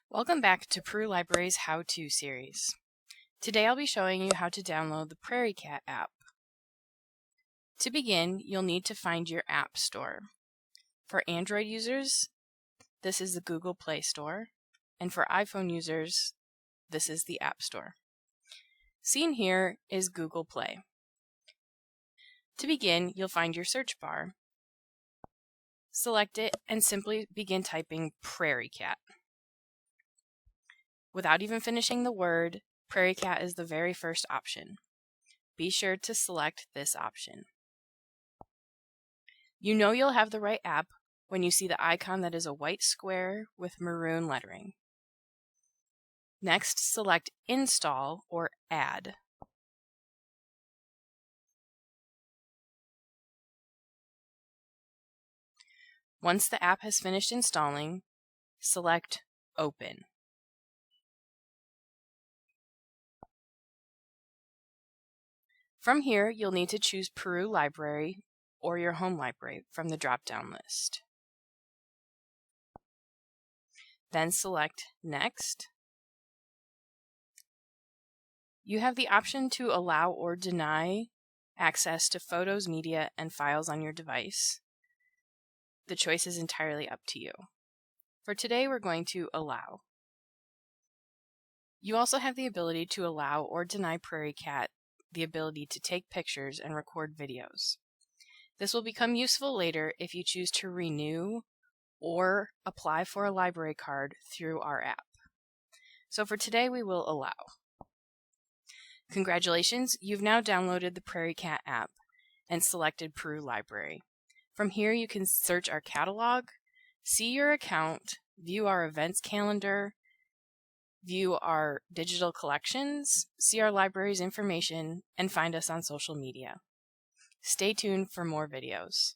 Welcome back to Peru Library's How-To series. Today I'll be showing you how to download the PrairieCat app. To begin, you'll need to find your app store. For Android users, this is the Google Play Store, and for iPhone users, this is the App Store. Seen here is Google Play. To begin, you'll find your search bar. Select it and simply begin typing PrairieCat. Without even finishing the word, PrairieCat is the very first option. Be sure to select this option. You know you'll have the right app when you see the icon that is a white square with maroon lettering. Next, select Install or Add. Once the app has finished installing, select Open. From here, you'll need to choose Peru Library or your home library from the drop-down list. Then select Next. You have the option to allow or deny access to photos, media, and files on your device. The choice is entirely up to you. For today, we're going to allow. You also have the ability to allow or deny PrairieCat the ability to take pictures and record videos. This will become useful later if you choose to renew or apply for a library card through our app. So for today, we will allow. Congratulations, you've now downloaded the PrairieCat app and selected Peru Library. From here, you can search our catalog, see your account, view our events calendar, view our digital collections, see our library's information, and find us on social media. Stay tuned for more videos.